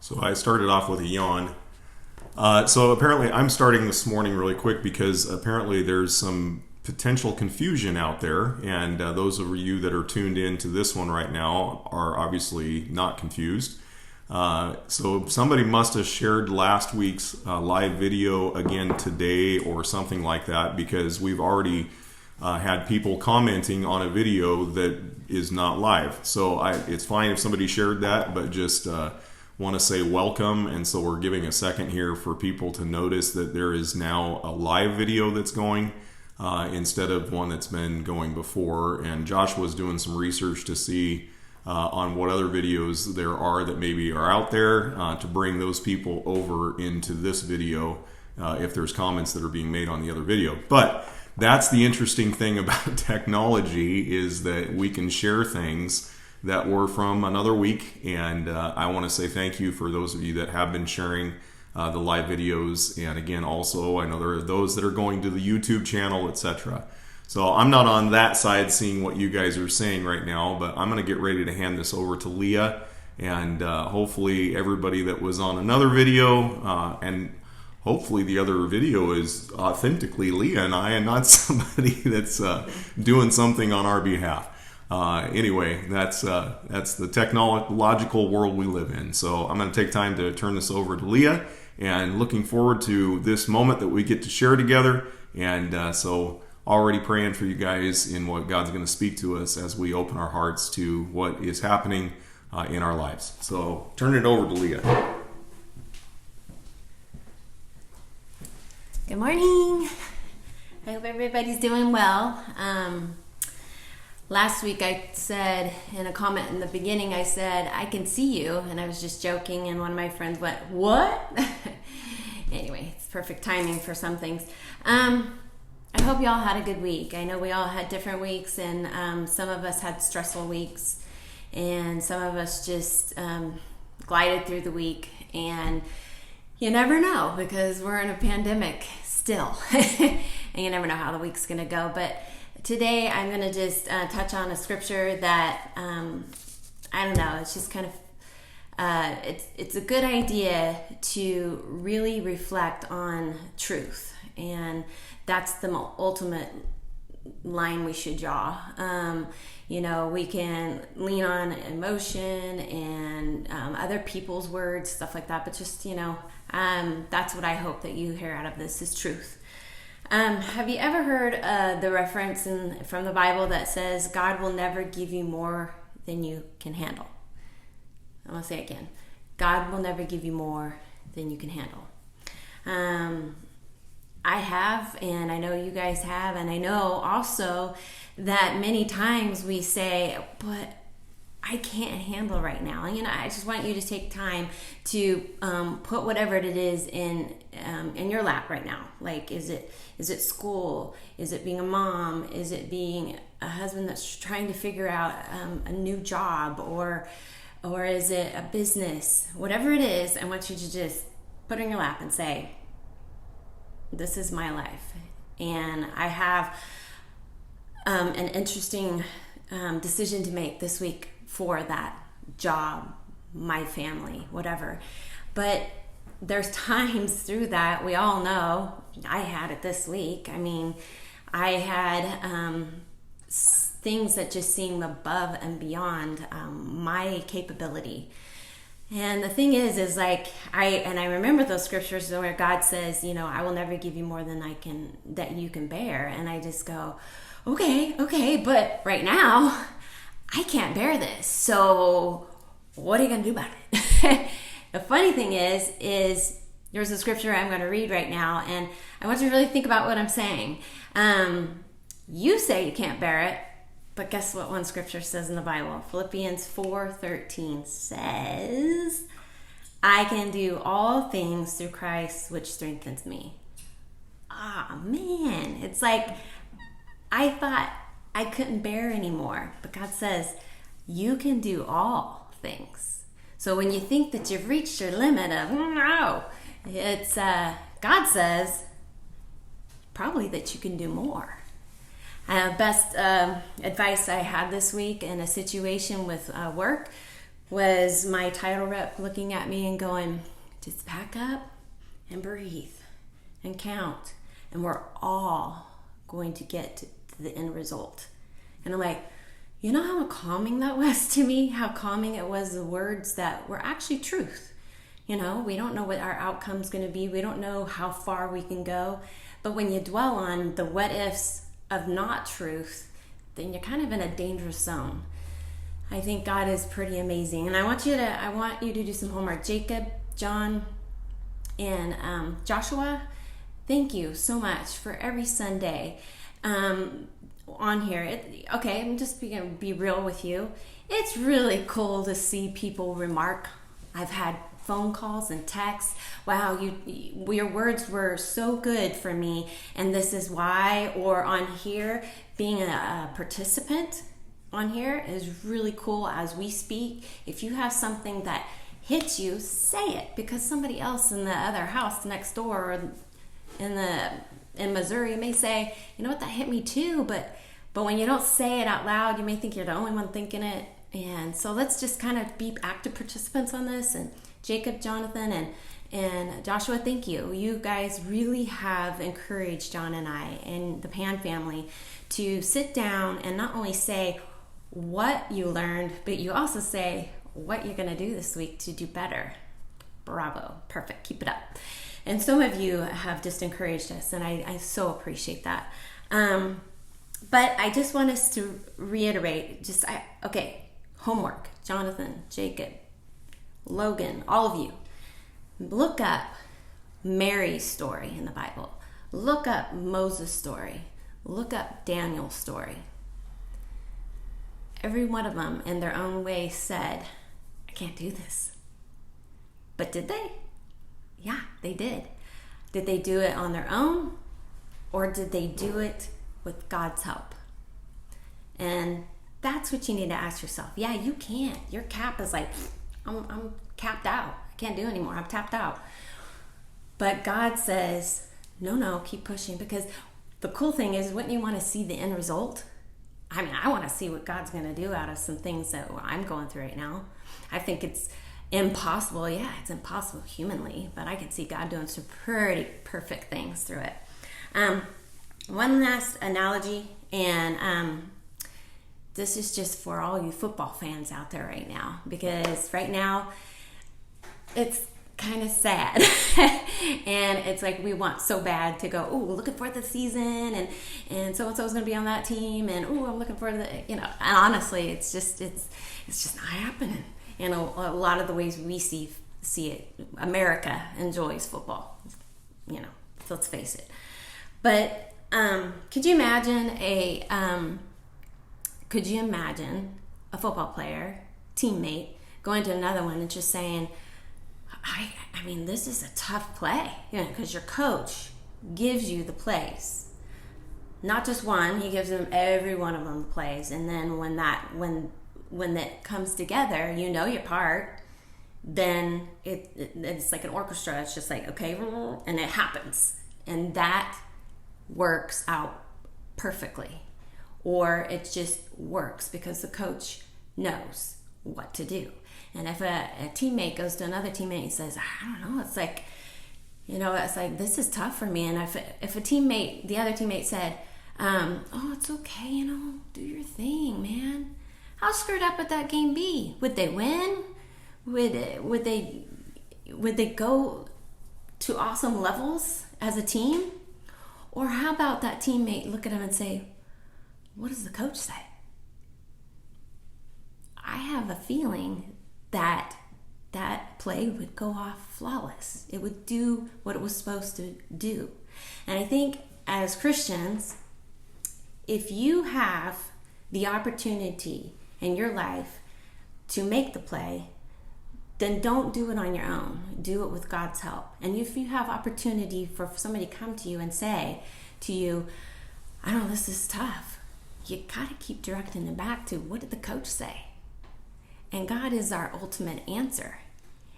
So I started off with a yawn. So apparently I'm starting this morning really quick because apparently there's some potential confusion out there, and those of you that are tuned in to this one right now are obviously not confused. So somebody must have shared last week's live video again today or something like that, because we've already had people commenting on a video that is not live. So it's fine if somebody shared that, but just want to say welcome. And so we're giving a second here for people to notice that there is now a live video that's going instead of one that's been going before. And Josh was doing some research to see on what other videos there are that maybe are out there to bring those people over into this video if there's comments that are being made on the other video. But that's the interesting thing about technology, is that we can share things that were from another week. And I want to say thank you for those of you that have been sharing the live videos. And again, also, I know there are those that are going to the YouTube channel, etc. So I'm not on that side seeing what you guys are saying right now, but I'm going to get ready to hand this over to Leah. And hopefully everybody that was on another video, and hopefully the other video is authentically Leah and I, and not somebody that's doing something on our behalf. Anyway, that's the technological world we live in. So I'm going to take time to turn this over to Leah, and looking forward to this moment that we get to share together. And so already praying for you guys in what God's going to speak to us as we open our hearts to what is happening in our lives. So turn it over to Leah. Good morning. I hope everybody's doing well. Last week I said in a comment in the beginning, I said, I can see you. And I was just joking, and one of my friends went, what? Anyway, it's perfect timing for some things. I hope y'all had a good week. I know we all had different weeks, and some of us had stressful weeks, and some of us just glided through the week. And you never know, because we're in a pandemic still, and you never know how the week's going to go. But today I'm going to just touch on a scripture that, I don't know, it's just kind of, it's a good idea to really reflect on truth. And that's the ultimate line we should draw. We can lean on emotion and other people's words, stuff like that. But just, that's what I hope that you hear out of this is truth. Have you ever heard the reference from the Bible that says God will never give you more than you can handle? I'm going to say it again. God will never give you more than you can handle. I have, and I know you guys have, and I know also that many times we say, but I can't handle right now. I just want you to take time to put whatever it is in your lap right now. Like, is it school? Is it being a mom? Is it being a husband that's trying to figure out a new job, or is it a business? Whatever it is, I want you to just put it in your lap and say, this is my life. And I have an interesting decision to make this week for that job, my family, whatever. But there's times through that, we all know, I had it this week. I had things that just seem above and beyond my capability. And the thing is like, I remember those scriptures where God says, I will never give you more than that you can bear. And I just go, okay, but right now I can't bear this. So what are you going to do about it? The funny thing is there's a scripture I'm going to read right now, and I want you to really think about what I'm saying. You say you can't bear it, but guess what one scripture says in the Bible? Philippians 4:13 says, I can do all things through Christ, which strengthens me. Man, it's like I thought I couldn't bear anymore, but God says, you can do all things. So when you think that you've reached your limit of, no, it's God says probably that you can do more. Best advice I had this week in a situation with work was my title rep looking at me and going, just back up and breathe and count. And we're all going to get to the end result. And I'm like, you know how calming that was to me? How calming it was, the words that were actually truth. We don't know what our outcome's going to be. We don't know how far we can go. But when you dwell on the what ifs of not truth, then you're kind of in a dangerous zone. I think God is pretty amazing. And I want you to do some homework. Jacob, John, and Joshua, thank you so much for every Sunday on here. I'm just going to be real with you. It's really cool to see people remark. I've had phone calls and texts. Wow, your words were so good for me, and this is why. Or on here, being a participant on here is really cool as we speak. If you have something that hits you, say it, because somebody else in the other house next door or in Missouri may say, you know what, that hit me too. But when you don't say it out loud, you may think you're the only one thinking it. And so let's just kind of be active participants on this. And Jacob, Jonathan, and Joshua, thank you. You guys really have encouraged John and I and the Pan family to sit down and not only say what you learned, but you also say what you're going to do this week to do better. Bravo. Perfect. Keep it up. And some of you have just encouraged us, and I so appreciate that. But I just want us to reiterate, homework. Jonathan, Jacob, Logan, all of you, look up Mary's story in the Bible. Look up Moses' story. Look up Daniel's story. Every one of them in their own way said, I can't do this. But did they? Yeah, they did. Did they do it on their own, or did they do it with God's help? And that's what you need to ask yourself. Yeah, you can't. Your cap is like, I'm capped out. I can't do anymore. I'm tapped out. But God says, no, keep pushing. Because the cool thing is, wouldn't you want to see the end result? I mean, I want to see what God's going to do out of some things that I'm going through right now. I think it's impossible. Yeah, it's impossible humanly, but I can see God doing some pretty perfect things through it. One last analogy, and this is just for all you football fans out there right now, because right now it's kind of sad. And it's like we want so bad to go, oh, looking forward to the season, and so-and-so is going to be on that team, and oh, I'm looking forward to and honestly, it's just not happening. And a lot of the ways we see it, America enjoys football, let's face it. But could you imagine a football player, teammate, going to another one and just saying, I mean, this is a tough play, because your coach gives you the plays. Not just one, he gives them every one of them the plays. And then when that comes together, your part, then it's like an orchestra. It's just like, okay, and it happens. And that works out perfectly. Or it just works because the coach knows what to do. And if a teammate goes to another teammate and says, I don't know, it's like, this is tough for me. And if the other teammate said, oh, it's okay, do your thing, man. How screwed up would that game be? Would they win? Would they go to awesome levels as a team? Or how about that teammate look at him and say, what does the coach say? I have a feeling that play would go off flawless. It would do what it was supposed to do. And I think as Christians, if you have the opportunity in your life to make the play, then don't do it on your own. Do it with God's help. And if you have opportunity for somebody to come to you and say to you, I know this is tough, you got to keep directing them back to, what did the coach say? And God is our ultimate answer.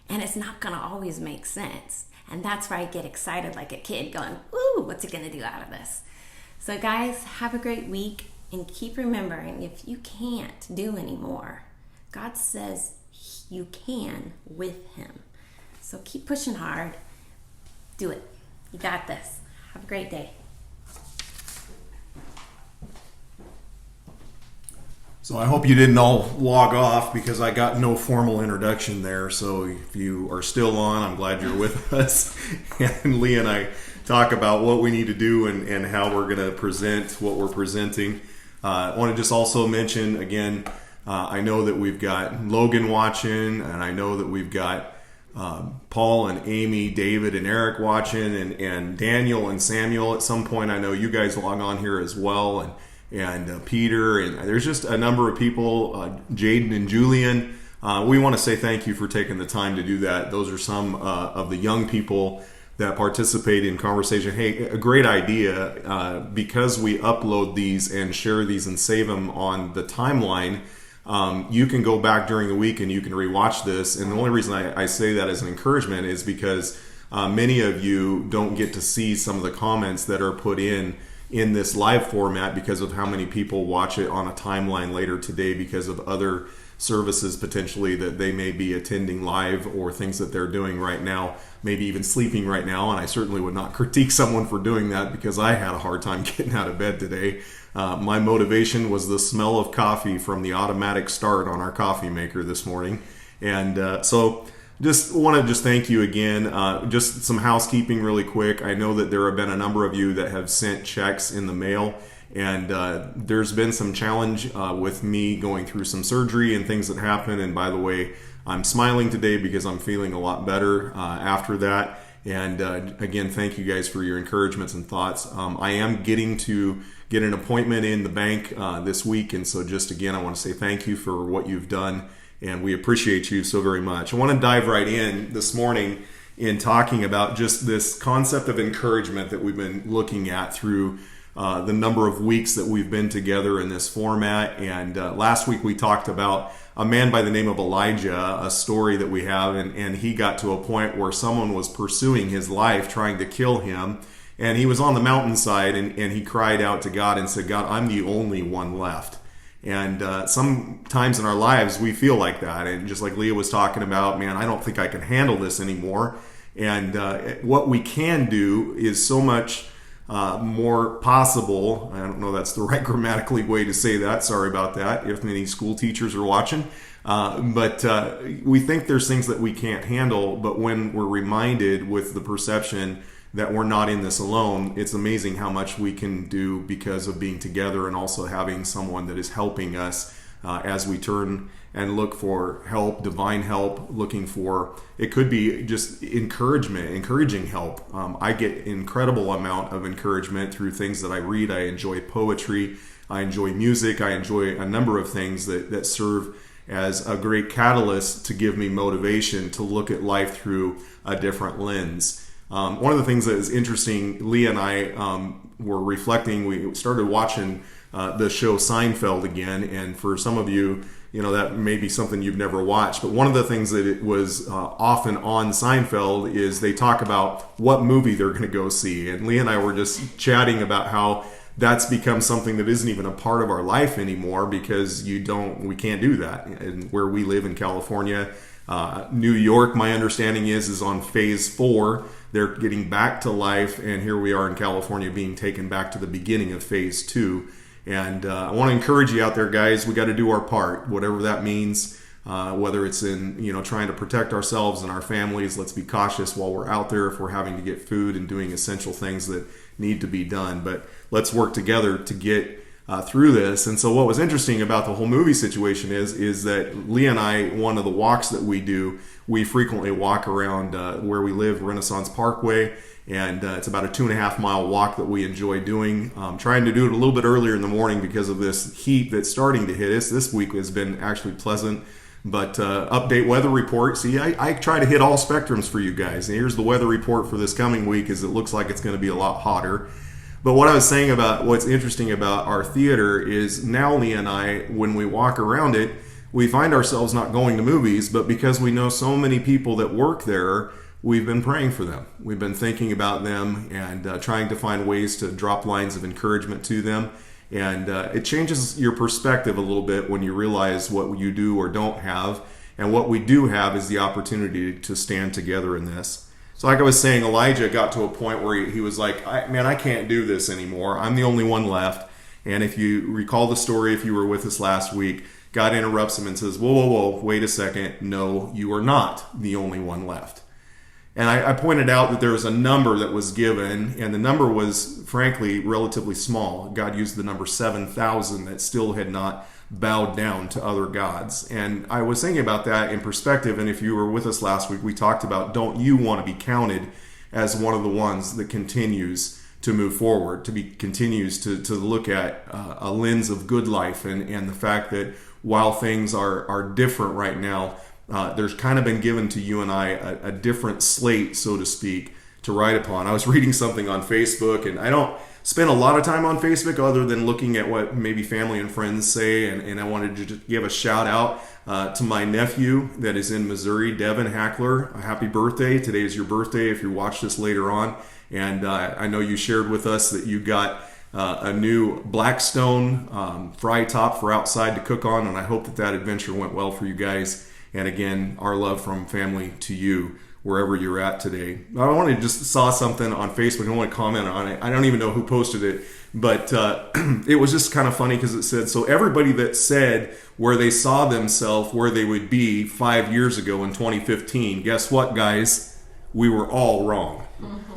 And it's not going to always make sense. And that's where I get excited like a kid going, ooh, what's it going to do out of this? So guys, have a great week. And keep remembering, if you can't do anymore, God says you can with him. So keep pushing hard. Do it. You got this. Have a great day. So I hope you didn't all log off because I got no formal introduction there. So if you are still on, I'm glad you're with us. And Lee and I talk about what we need to do and how we're going to present what we're presenting. I want to just also mention again, I know that we've got Logan watching, and I know that we've got Paul and Amy, David and Eric watching, and Daniel and Samuel at some point. I know you guys log on here as well, and Peter, and there's just a number of people, Jaden and Julian. We want to say thank you for taking the time to do that. Those are some of the young people that participate in conversation. Hey, a great idea, because we upload these and share these and save them on the timeline. You can go back during the week and you can rewatch this. And the only reason I say that as an encouragement is because many of you don't get to see some of the comments that are put in this live format because of how many people watch it on a timeline later today because of other services potentially that they may be attending live or things that they're doing right now, maybe even sleeping right now. And I certainly would not critique someone for doing that because I had a hard time getting out of bed today. My motivation was the smell of coffee from the automatic start on our coffee maker this morning. And so just want to thank you again. Just some housekeeping really quick. I know that there have been a number of you that have sent checks in the mail. And there's been some challenge with me going through some surgery and things that happen. And by the way, I'm smiling today because I'm feeling a lot better after that. And again, thank you guys for your encouragements and thoughts. I am getting to get an appointment in the bank this week. And so just again, I want to say thank you for what you've done. And we appreciate you so very much. I want to dive right in this morning in talking about just this concept of encouragement that we've been looking at through the number of weeks that we've been together in this format. And last week we talked about a man by the name of Elijah, a story that we have, and he got to a point where someone was pursuing his life, trying to kill him. And he was on the mountainside and he cried out to God and said, God, I'm the only one left. And sometimes in our lives we feel like that. And just like Leah was talking about, man, I don't think I can handle this anymore. And what we can do is so much more possible. I don't know that's the right grammatically way to say that. Sorry about that if many school teachers are watching. But we think there's things that we can't handle. But when we're reminded with the perception that we're not in this alone, it's amazing how much we can do because of being together and also having someone that is helping us as we turn and look for help, divine help, looking for, it could be just encouraging help. I get incredible amount of encouragement through things that I read. I enjoy poetry, I enjoy music, I enjoy a number of things that serve as a great catalyst to give me motivation to look at life through a different lens. One of the things that is interesting, Leah and I were reflecting, we started watching the show Seinfeld again, and for some of you, that may be something you've never watched, but one of the things that it was often on Seinfeld is they talk about what movie they're going to go see. And Leah and I were just chatting about how that's become something that isn't even a part of our life anymore because we can't do that. And where we live in California, New York, my understanding is on phase 4. They're getting back to life, and here we are in California being taken back to the beginning of phase 2. And I want to encourage you out there, guys. We got to do our part, whatever that means. Whether it's in trying to protect ourselves and our families. Let's be cautious while we're out there if we're having to get food and doing essential things that need to be done. But let's work together to get through this. And so what was interesting about the whole movie situation is that Leah and I, one of the walks that we do, we frequently walk around where we live, Renaissance Parkway. And it's about a 2.5 mile walk that we enjoy doing. Trying to do it a little bit earlier in the morning because of this heat that's starting to hit us. This week has been actually pleasant. But update weather report. See, I try to hit all spectrums for you guys. And here's the weather report for this coming week is it looks like it's going to be a lot hotter. But what I was saying about what's interesting about our theater is now Leah and I, when we walk around it, we find ourselves not going to movies, but because we know so many people that work there, we've been praying for them. We've been thinking about them and trying to find ways to drop lines of encouragement to them. And it changes your perspective a little bit when you realize what you do or don't have. And what we do have is the opportunity to stand together in this. So like I was saying, Elijah got to a point where he was like, I can't do this anymore. I'm the only one left. And if you recall the story, if you were with us last week, God interrupts him and says, whoa, wait a second. No, you are not the only one left. And I pointed out that there was a number that was given, and the number was, frankly, relatively small. God used the number 7,000 that still had not bowed down to other gods. And I was thinking about that in perspective, and if you were with us last week, we talked about, don't you want to be counted as one of the ones that continues to move forward, continues to look at a lens of good life, and the fact that while things are different right now, there's kind of been given to you and I a different slate, so to speak, to write upon. I was reading something on Facebook, and I don't spend a lot of time on Facebook other than looking at what maybe family and friends say, and I wanted to just give a shout out to my nephew that is in Missouri, Devin Hackler. Happy birthday. Today is your birthday if you watch this later on. And I know you shared with us that you got a new Blackstone fry top for outside to cook on, and I hope that adventure went well for you guys. And again, our love from family to you, wherever you're at today. I wanted to just saw something on Facebook. I want to comment on it. I don't even know who posted it, but it was just kind of funny because it said, so everybody that said where they saw themselves, where they would be 5 years ago in 2015, guess what, guys? We were all wrong.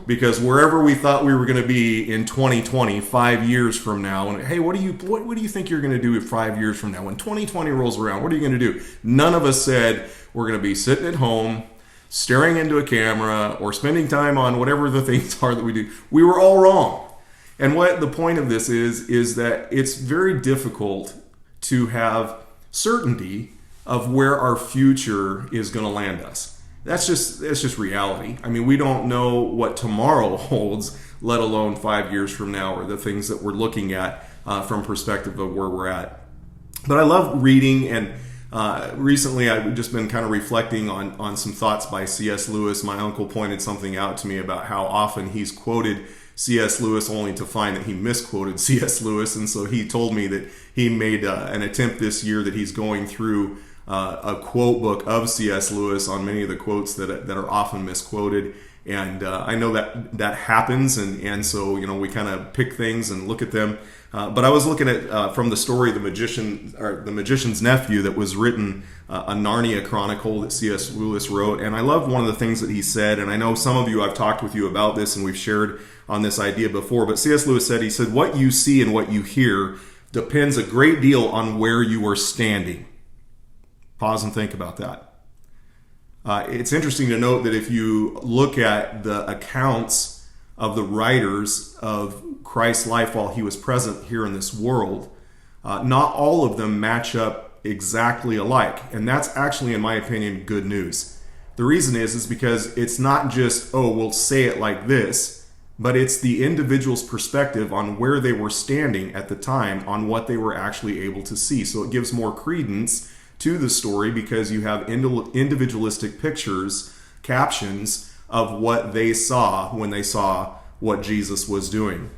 Because wherever we thought we were going to be in 2020, 5 years from now, and hey, what do you think you're going to do 5 years from now? When 2020 rolls around, what are you going to do? None of us said we're going to be sitting at home, staring into a camera, or spending time on whatever the things are that we do. We were all wrong. And what the point of this is that it's very difficult to have certainty of where our future is going to land us. That's just reality. I mean, we don't know what tomorrow holds, let alone 5 years from now, or the things that we're looking at from perspective of where we're at. But I love reading, and recently I've just been kind of reflecting on some thoughts by C.S. Lewis. My uncle pointed something out to me about how often he's quoted C.S. Lewis only to find that he misquoted C.S. Lewis. And so he told me that he made an attempt this year that he's going through a quote book of C.S. Lewis on many of the quotes that are often misquoted. And I know that happens, and so we kind of pick things and look at them. But I was looking at from the story The Magician's Nephew that was written, a Narnia Chronicle that C.S. Lewis wrote, and I love one of the things that he said. And I know some of you, I've talked with you about this, and we've shared on this idea before. But C.S. Lewis said, "What you see and what you hear depends a great deal on where you are standing." Pause and think about that. It's interesting to note that if you look at the accounts of the writers of Christ's life while he was present here in this world, not all of them match up exactly alike. And that's actually, in my opinion, good news. The reason is because it's not just, we'll say it like this, but it's the individual's perspective on where they were standing at the time, on what they were actually able to see. So it gives more credence to the story because you have individualistic pictures, captions of what they saw when they saw what Jesus was doing.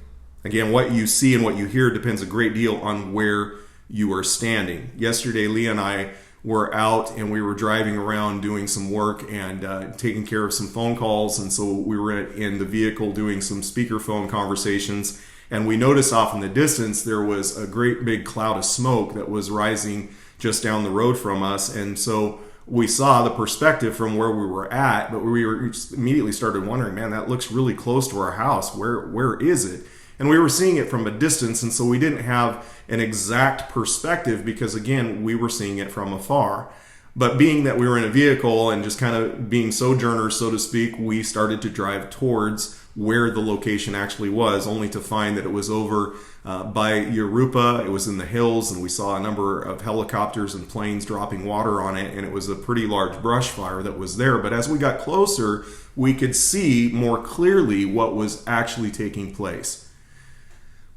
Again, what you see and what you hear depends a great deal on where you are standing. Yesterday, Leah and I were out and we were driving around doing some work and taking care of some phone calls. And so we were in the vehicle doing some speakerphone conversations. And we noticed off in the distance there was a great big cloud of smoke that was rising just down the road from us. And so we saw the perspective from where we were at, but we were immediately started wondering, man, that looks really close to our house. Where is it? And we were seeing it from a distance, and so we didn't have an exact perspective because, again, we were seeing it from afar. But being that we were in a vehicle and just kind of being sojourners, so to speak, we started to drive towards where the location actually was, only to find that it was over by Yoruba. It was in the hills, and we saw a number of helicopters and planes dropping water on it, and it was a pretty large brush fire that was there. But as we got closer, we could see more clearly what was actually taking place.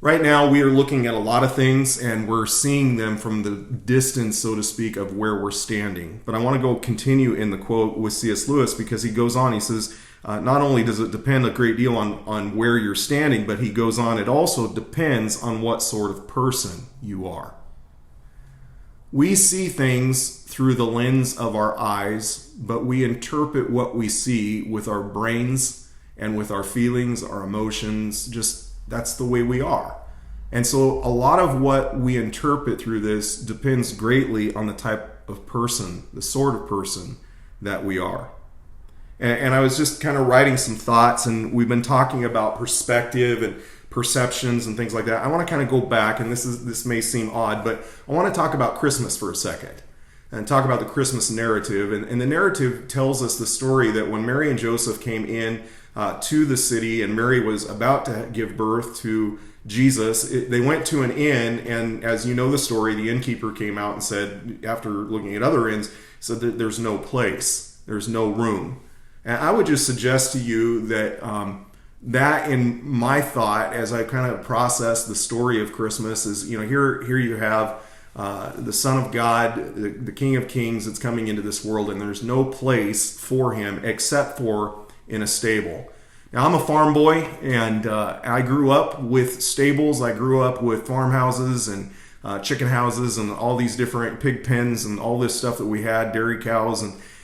Right now, we are looking at a lot of things, and we're seeing them from the distance, so to speak, of where we're standing. But I want to go continue in the quote with C.S. Lewis, because he goes on, he says, not only does it depend a great deal on where you're standing, but he goes on, it also depends on what sort of person you are. We see things through the lens of our eyes, but we interpret what we see with our brains and with our feelings, our emotions. Just that's the way we are. And so a lot of what we interpret through this depends greatly on the type of person, the sort of person that we are. And I was just kind of writing some thoughts, and we've been talking about perspective and perceptions and things like that. I want to kind of go back, and this may seem odd, but I want to talk about Christmas for a second and talk about the Christmas narrative. And the narrative tells us the story that when Mary and Joseph came in to the city, and Mary was about to give birth to Jesus, they went to an inn, and as you know the story, the innkeeper came out and said, after looking at other inns, said that there's no place, there's no room. And I would just suggest to you that that in my thought, as I kind of process the story of Christmas, is, here you have the Son of God, the King of Kings that's coming into this world, and there's no place for him except for in a stable. Now, I'm a farm boy, and I grew up with stables. I grew up with farmhouses and chicken houses and all these different pig pens and all this stuff that we had, dairy cows.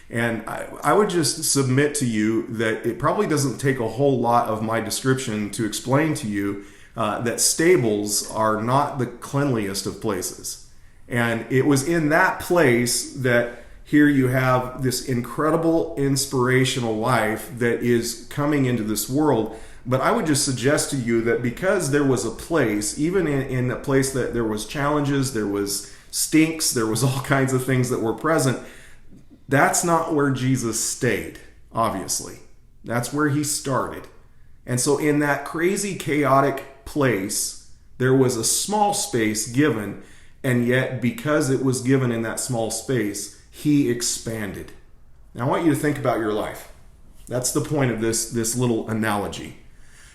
And I would just submit to you that it probably doesn't take a whole lot of my description to explain to you that stables are not the cleanliest of places. And it was in that place that here you have this incredible inspirational life that is coming into this world. But I would just suggest to you that because there was a place, even in a place that there was challenges, there was stinks, there was all kinds of things that were present, that's not where Jesus stayed, obviously. That's where he started. And so in that crazy, chaotic place, there was a small space given, and yet because it was given in that small space, he expanded. Now I want you to think about your life. That's the point of this little analogy.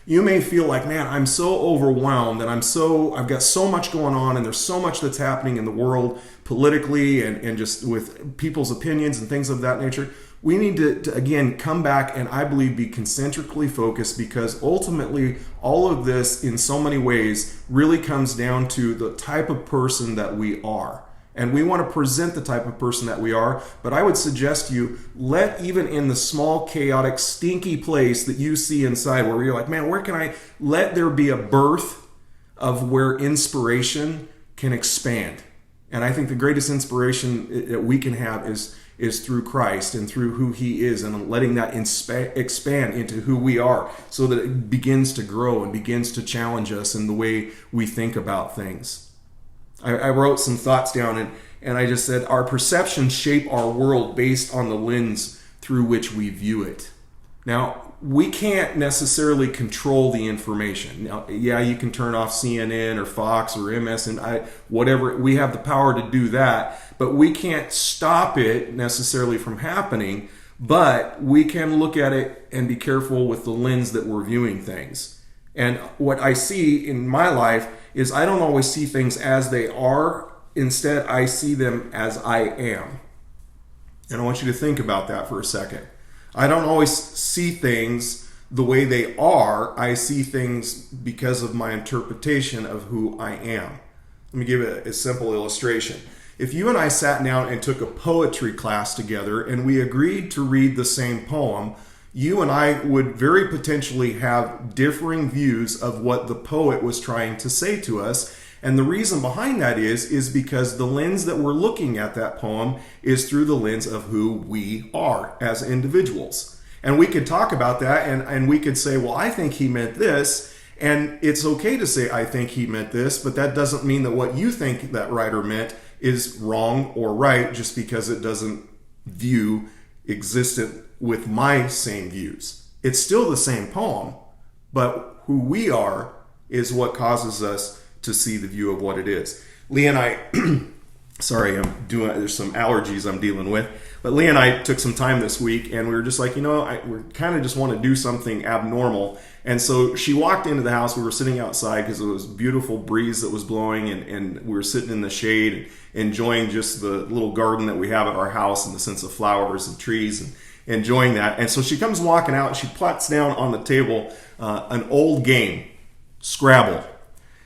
You may feel like, man, I'm so overwhelmed and I've got so much going on, and there's so much that's happening in the world politically and just with people's opinions and things of that nature. We need to again come back and I believe be concentrically focused, because ultimately all of this in so many ways really comes down to the type of person that we are. And we want to present the type of person that we are, but I would suggest to you, let even in the small, chaotic, stinky place that you see inside where you're like, man, where can I, let there be a birth of where inspiration can expand. And I think the greatest inspiration that we can have is through Christ and through who he is, and letting that expand into who we are, so that it begins to grow and begins to challenge us in the way we think about things. I wrote some thoughts down, and I just said, our perceptions shape our world based on the lens through which we view it. Now, we can't necessarily control the information. Now, yeah, you can turn off CNN or Fox or MSN, whatever. We have the power to do that, but we can't stop it necessarily from happening, but we can look at it and be careful with the lens that we're viewing things. And what I see in my life is I don't always see things as they are. Instead, I see them as I am. And I want you to think about that for a second. I don't always see things the way they are. I see things because of my interpretation of who I am. Let me give a simple illustration. If you and I sat down and took a poetry class together and we agreed to read the same poem, you and I would very potentially have differing views of what the poet was trying to say to us. And the reason behind that is because the lens that we're looking at that poem is through the lens of who we are as individuals. And we could talk about that, and we could say, well, I think he meant this. And it's okay to say, I think he meant this, but that doesn't mean that what you think that writer meant is wrong or right, just because it doesn't view existent with my same views. It's still the same poem, but who we are is what causes us to see the view of what it is. Lee and I, there's some allergies I'm dealing with, but Lee and I took some time this week, and we were just like, we kind of just want to do something abnormal. And so she walked into the house. We were sitting outside because it was a beautiful breeze that was blowing, and we were sitting in the shade enjoying just the little garden that we have at our house in the sense of flowers and trees, and enjoying that. And so she comes walking out, and she plots down on the table an old game, Scrabble.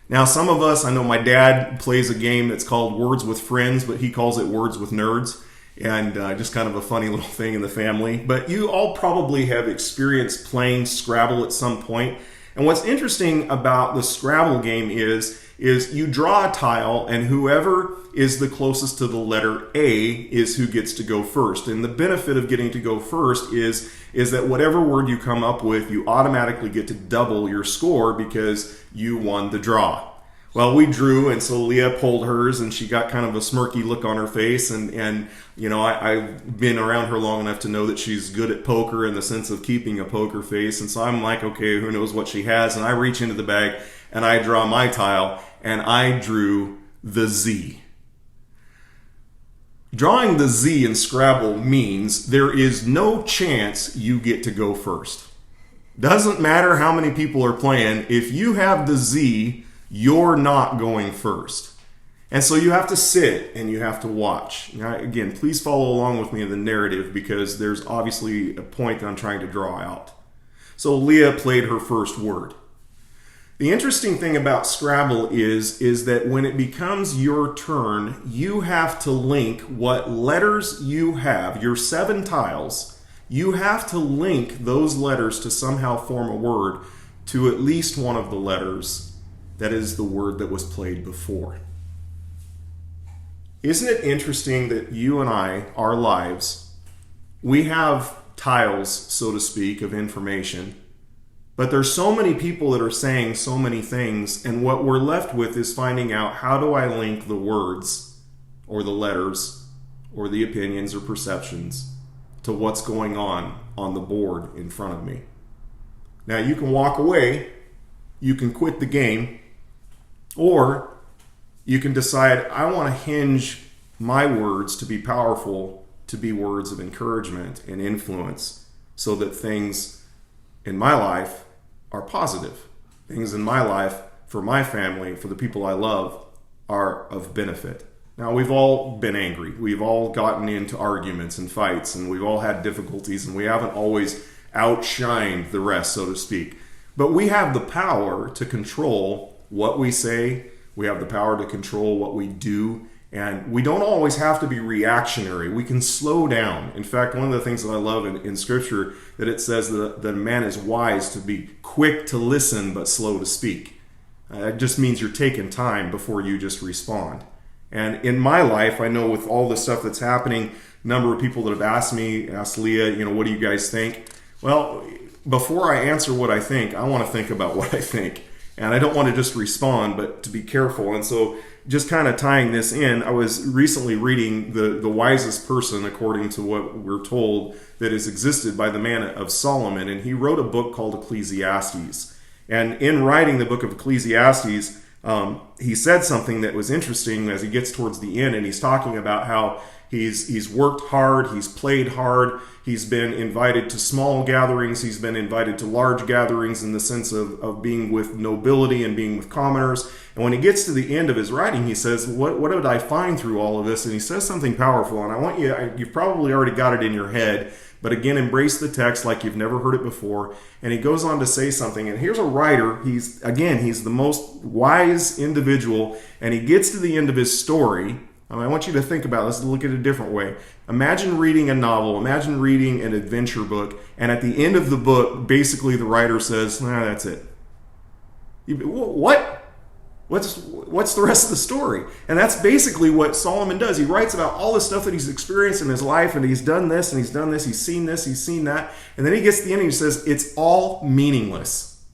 Now, some of us, I know my dad plays a game that's called Words with Friends, but he calls it Words with Nerds. And just kind of a funny little thing in the family. But you all probably have experienced playing Scrabble at some point. And what's interesting about the Scrabble game is you draw a tile, and whoever is the closest to the letter A is who gets to go first. And the benefit of getting to go first is that whatever word you come up with, you automatically get to double your score because you won the draw. Well, we drew, and so Leah pulled hers, and she got kind of a smirky look on her face. And you know, I've been around her long enough to know that she's good at poker in the sense of keeping a poker face. And so I'm like, okay, who knows what she has? And I reach into the bag, and I draw my tile, and I drew the Z. Drawing the Z in Scrabble means there is no chance you get to go first. Doesn't matter how many people are playing. If you have the Z, you're not going first. And so you have to sit and you have to watch. Now, again, please follow along with me in the narrative because there's obviously a point that I'm trying to draw out. So Leah played her first word. The interesting thing about Scrabble is that when it becomes your turn, you have to link what letters you have, your 7 tiles, you have to link those letters to somehow form a word to at least one of the letters that is the word that was played before. Isn't it interesting that you and I, our lives, we have tiles, so to speak, of information, but there's so many people that are saying so many things, and what we're left with is finding out, how do I link the words or the letters or the opinions or perceptions to what's going on the board in front of me? Now, you can walk away, you can quit the game, or you can decide, I want to hinge my words to be powerful, to be words of encouragement and influence, so that things in my life are positive. Things in my life, for my family, for the people I love, are of benefit. Now, we've all been angry. We've all gotten into arguments and fights, and we've all had difficulties, and we haven't always outshined the rest, so to speak. But we have the power to control what we say. We have the power to control what we do. And we don't always have to be reactionary. We can slow down. In fact, one of the things that I love in Scripture, that it says that a man is wise to be quick to listen but slow to speak. It just means you're taking time before you just respond. And in my life, I know with all the stuff that's happening, a number of people that have asked Leah, what do you guys think? Well, before I answer what I think, I want to think about what I think. And I don't want to just respond, but to be careful. And so just kind of tying this in, I was recently reading the wisest person, according to what we're told, that has existed, by the man of Solomon. And he wrote a book called Ecclesiastes. And in writing the book of Ecclesiastes, he said something that was interesting as he gets towards the end. And he's talking about how he's worked hard, he's played hard, he's been invited to small gatherings, he's been invited to large gatherings in the sense of being with nobility and being with commoners. And when he gets to the end of his writing, he says, what did I find through all of this? And he says something powerful, and I want you've probably already got it in your head, but again, embrace the text like you've never heard it before. And he goes on to say something, and here's a writer, he's the most wise individual, and he gets to the end of his story. I want you to think about this, look at it a different way. Imagine reading a novel, imagine reading an adventure book, and at the end of the book, basically the writer says, that's it. What? What's the rest of the story? And that's basically what Solomon does. He writes about all the stuff that he's experienced in his life, and he's done this, and he's done this, he's seen this, he's seen that, and then he gets to the end and he says, it's all meaningless.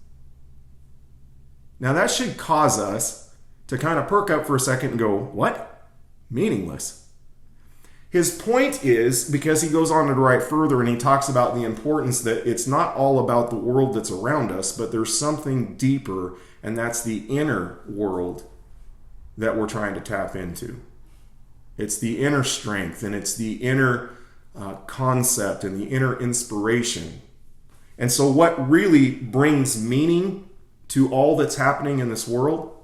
Now that should cause us to kind of perk up for a second and go, what? Meaningless. His point is, because he goes on to write further and he talks about the importance that it's not all about the world that's around us, but there's something deeper, and that's the inner world that we're trying to tap into. It's the inner strength, and it's the inner concept and the inner inspiration. And so what really brings meaning to all that's happening in this world,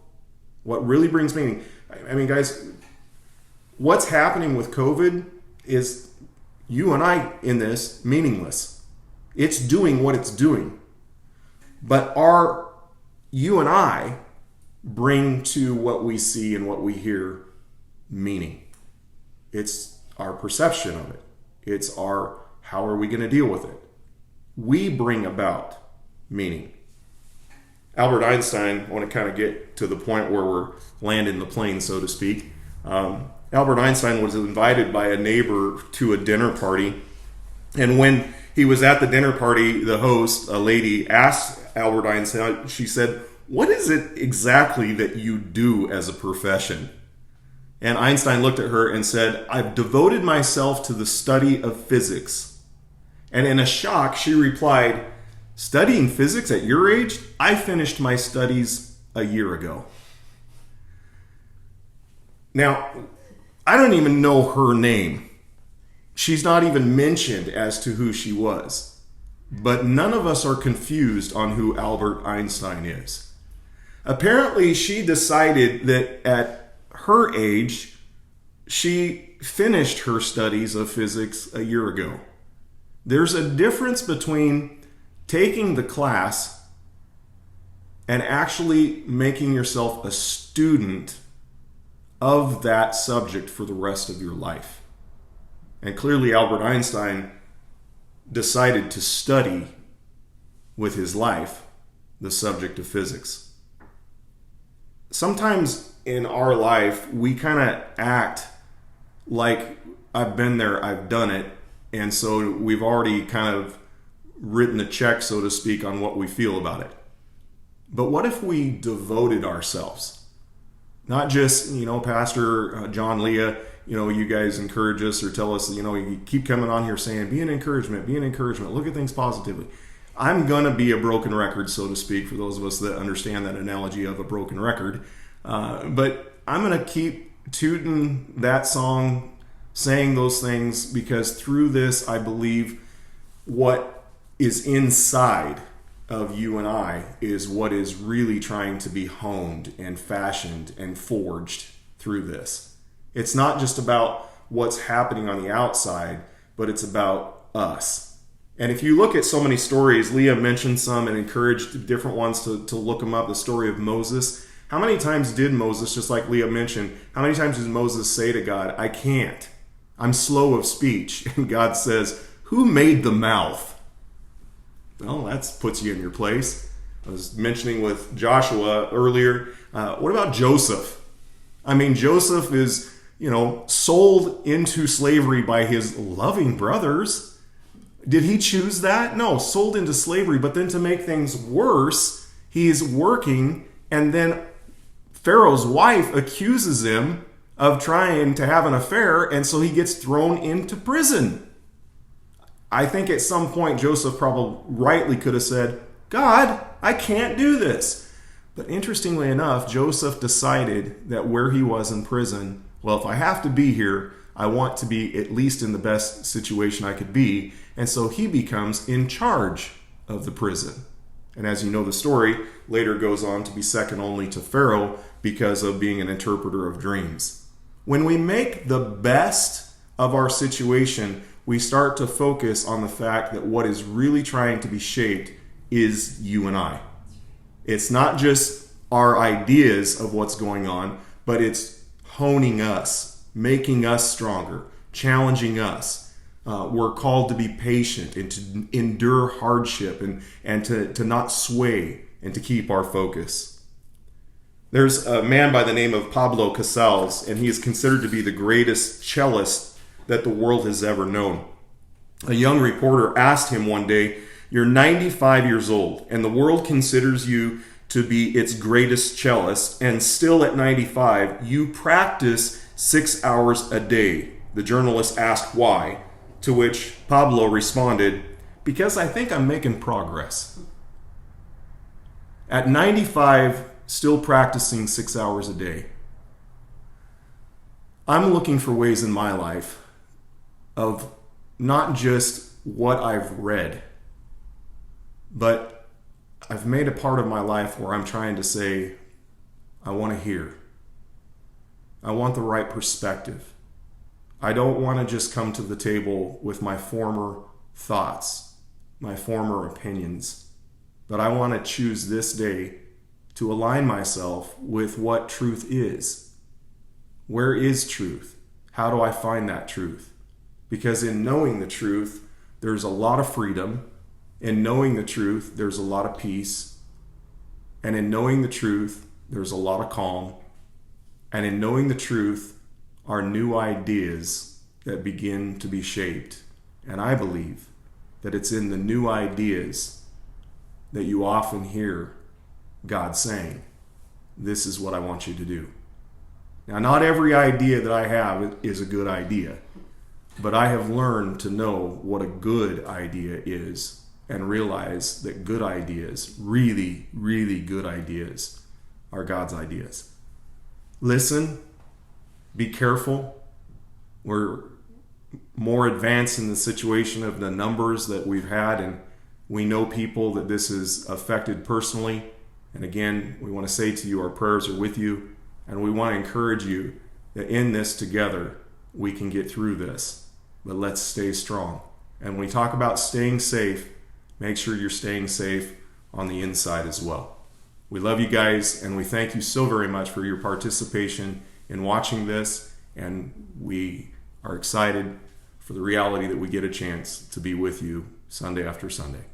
what really brings meaning, I mean, guys, what's happening with COVID is you and I in this meaningless. It's doing what it's doing. But are you and I bring to what we see and what we hear meaning. It's our perception of it. It's our, how are we going to deal with it? We bring about meaning. Albert Einstein, I want to kind of get to the point where we're landing the plane, so to speak. Albert Einstein was invited by a neighbor to a dinner party. And when he was at the dinner party, the host, a lady, asked Albert Einstein, she said, "What is it exactly that you do as a profession?" And Einstein looked at her and said, "I've devoted myself to the study of physics." And in a shock, she replied, "Studying physics at your age? I finished my studies a year ago." Now, I don't even know her name. She's not even mentioned as to who she was. But none of us are confused on who Albert Einstein is. Apparently, she decided that at her age, she finished her studies of physics a year ago. There's a difference between taking the class and actually making yourself a student of that subject for the rest of your life. And clearly Albert Einstein decided to study with his life the subject of physics. Sometimes in our life, we kind of act like I've been there, I've done it, and so we've already kind of written a check, so to speak, on what we feel about it. But what if we devoted ourselves? Not just, Pastor John Leah, you guys encourage us or tell us, you keep coming on here saying, be an encouragement, look at things positively. I'm going to be a broken record, so to speak, for those of us that understand that analogy of a broken record. But I'm going to keep tooting that song, saying those things, because through this, I believe what is inside of you and I is what is really trying to be honed and fashioned and forged through this. It's not just about what's happening on the outside, but it's about us. And if you look at so many stories, Leah mentioned some and encouraged different ones to look them up, the story of Moses. How many times did Moses, just like Leah mentioned, how many times did Moses say to God, "I can't, I'm slow of speech"? And God says, "Who made the mouth?" Well, that puts you in your place. I was mentioning with Joshua earlier, what about Joseph? I mean, Joseph is, sold into slavery by his loving brothers. Did he choose that? No, sold into slavery. But then to make things worse, he's working, and then Pharaoh's wife accuses him of trying to have an affair, and so he gets thrown into prison. I think at some point Joseph probably rightly could have said, "God, I can't do this." But interestingly enough, Joseph decided that where he was in prison, well, if I have to be here, I want to be at least in the best situation I could be. And so he becomes in charge of the prison. And as you know, the story later goes on to be second only to Pharaoh because of being an interpreter of dreams. When we make the best of our situation, we start to focus on the fact that what is really trying to be shaped is you and I. It's not just our ideas of what's going on, but it's honing us, making us stronger, challenging us. We're called to be patient and to endure hardship and to not sway and to keep our focus. There's a man by the name of Pablo Casals, and he is considered to be the greatest cellist that the world has ever known. A young reporter asked him one day, "You're 95 years old, and the world considers you to be its greatest cellist, and still at 95, you practice 6 hours a day." The journalist asked why, to which Pablo responded, "Because I think I'm making progress." At 95, still practicing 6 hours a day. I'm looking for ways in my life of not just what I've read, but I've made a part of my life where I'm trying to say, I want to hear. I want the right perspective. I don't want to just come to the table with my former thoughts, my former opinions, but I want to choose this day to align myself with what truth is. Where is truth? How do I find that truth? Because in knowing the truth, there's a lot of freedom. In knowing the truth, there's a lot of peace. And in knowing the truth, there's a lot of calm. And in knowing the truth are new ideas that begin to be shaped. And I believe that it's in the new ideas that you often hear God saying, this is what I want you to do. Now, not every idea that I have is a good idea, but I have learned to know what a good idea is and realize that good ideas, really, really good ideas, are God's ideas. Listen, be careful. We're more advanced in the situation of the numbers that we've had, and we know people that this has affected personally. And again, we want to say to you, our prayers are with you, and we want to encourage you that in this together, we can get through this. But let's stay strong. And when we talk about staying safe, make sure you're staying safe on the inside as well. We love you guys, and we thank you so very much for your participation in watching this, and we are excited for the reality that we get a chance to be with you Sunday after Sunday.